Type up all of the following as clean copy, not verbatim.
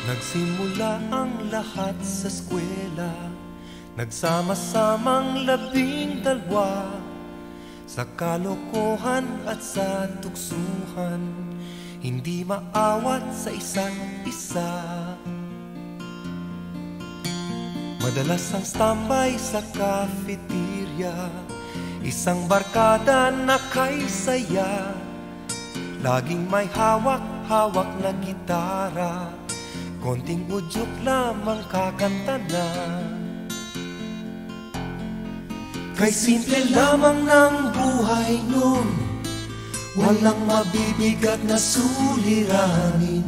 Nagsimula ang lahat sa eskwela, nagsama-samang 12 sa kalokohan at sa tuksuhan, hindi maawat sa isa't isa. Madalas ang standby sa cafeteria, isang barkada na kay saya, laging may hawak-hawak na gitara, konting udyok lamang kakanta na. Kay simple lamang ng buhay nun, walang mabibigat na suliranin.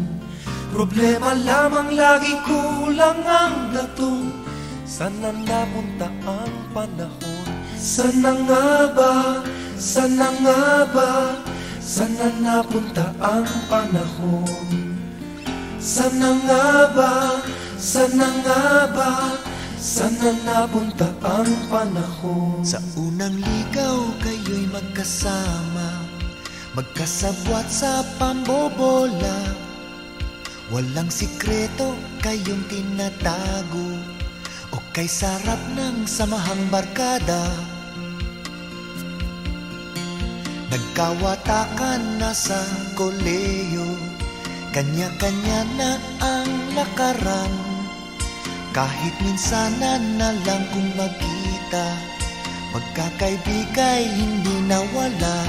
Problema lamang lagi, kulang ang latong. Sana napunta ang panahon? Sana nga ba? Sana nga ba? Sana napunta ang panahon? Sana nga ba? Sana nga ba? Sana napunta ang panahon? Sa unang ligaw kayo'y magkasama, magkasabwat sa pambobola. Walang sikreto kayong tinatago, o kay sarap ng samahang barkada. Nagkawatakan na sa koleyo, kanya-kanya na ang lakaran. Kahit minsanan na lang kung magkita, magkakaibigay hindi nawala.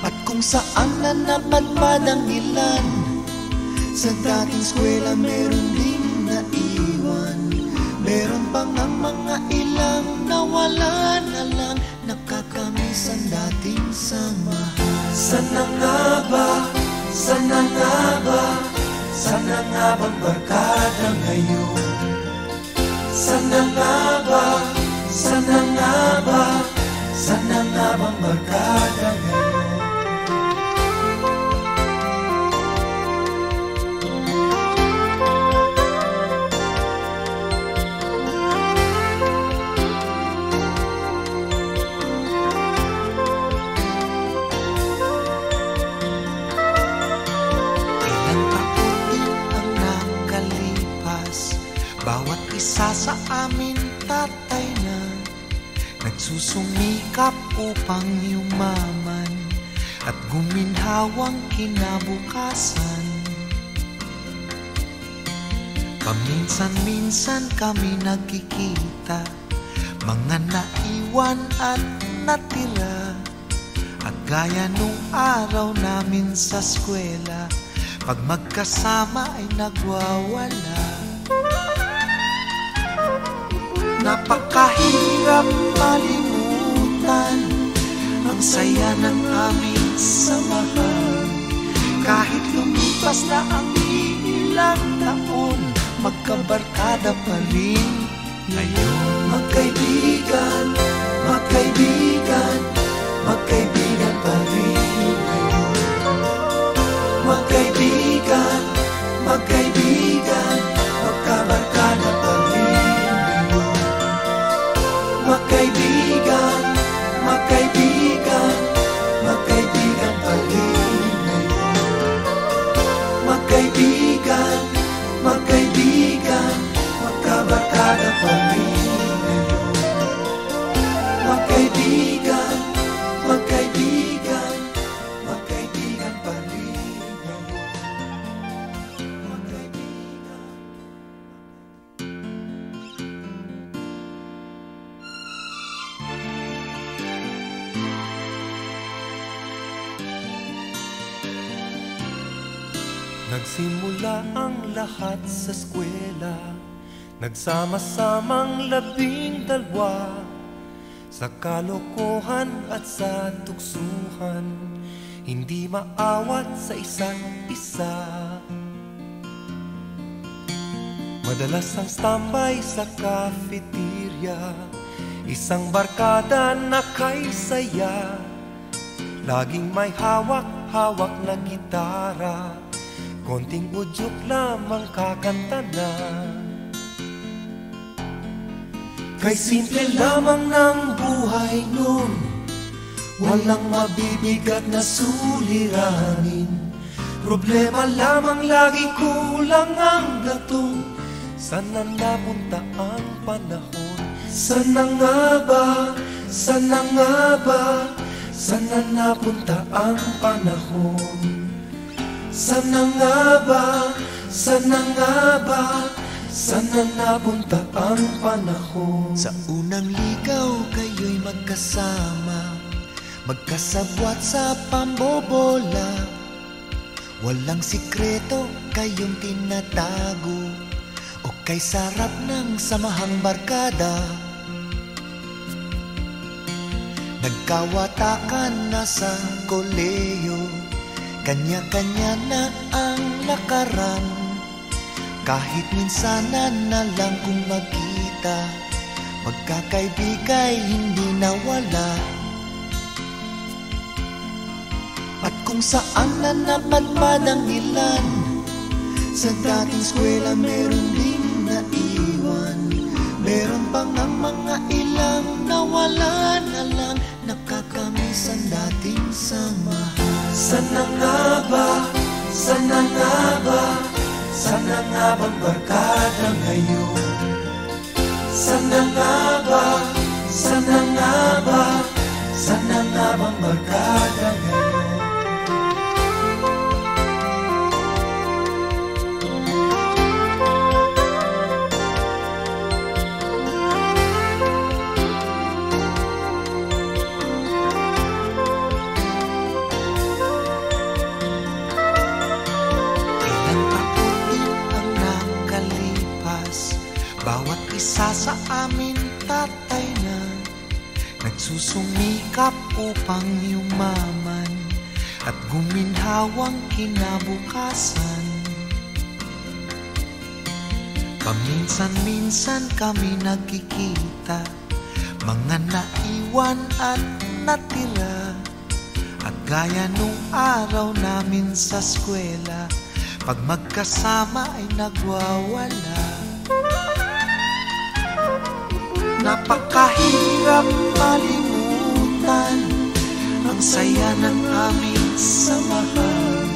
At kung saan na napadpad ang ilan, sa dating eskwela meron ding naiwan. Meron pang ang mga ilang nawala na lang, nakakamiss ang dating samahan. Sana nga ba? Sana nga ba? Sana nga bang barkada ngayon? Sana nga ba? Sana nga ba? Sana nga bang barkada ngayon? Bawat isa sa amin tatay na, nagsusumikap upang yumaman at guminhawang kinabukasan. Paminsan-minsan kami nagkikita, mga naiwan at natira. At gaya nung araw namin sa eskwela, pag magkasama ay nagwawala. Napakahirap malimutan ang saya ng aming samahan. Kahit lumipas na ang ilang taon, magkabarkada pa rin ngayon. Magkaibigan, magkaibigan, magkaibigan pa rin ngayon. Magkaibigan, magkaibigan, magkabarkada pa rin. Magkaibigan, magkaibigan, magkaibigan pa rin ngayon. Magkaibigan, magkaibigan, magkabarkada pa rin ngayon. Magkaibigan, magkaibigan, magkaibigan pa rin ngayon. Magkaibigan. Nagsimula ang lahat sa eskwela, nagsama-samang 12 sa kalokohan at sa tuksuhan, hindi maawat sa isa't isa. Madalas ang standby sa cafeteria, isang barkada na kay saya, laging may hawak-hawak na gitara, konting udyok lamang kakanta na. Kay simple lamang ng buhay nun, walang mabibigat na suliranin. Problema lamang lagi, kulang ang datong. Sana napunta ang panahon? Sana nga ba? Sana nga ba? Sana napunta ang panahon? Sana nga ba? Sana nga ba? Sana napunta ang panahon? Sa unang ligaw kayo'y magkasama, magkasabwat sa pambobola. Walang sikreto kayong tinatago, o kay sarap ng samahang barkada. Nagkawatakan na sa koleyo, kanya-kanya na ang lakaran. Kahit minsanan na lang kung magkita, magkakaibigay hindi nawala. At kung saan na napadpad ang ilan, sa dating eskwela meron ding naiwan. Meron pang ang mga ilang nawala na lang, nakakamiss ang dating samahan. Sana nga ba? Sana nga ba? Sana nga bang barkada ngayon? Sana nga ba? Sana nga ba? Sana nga bang barkada ngayon? Bawat isa sa amin tatay na, nagsusumikap upang yumaman at guminhawang kinabukasan. Paminsan-minsan kami nagkikita, mga naiwan at natira. At gaya nung araw namin sa eskwela, pag magkasama ay nagwawala. Napakahirap malimutan ang saya ng aming samahan.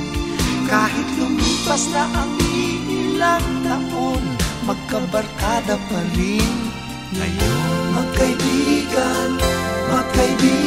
Kahit lumipas na ang ilang taon, magkabarkada pa rin ngayon. Magkaibigan, magkaibigan,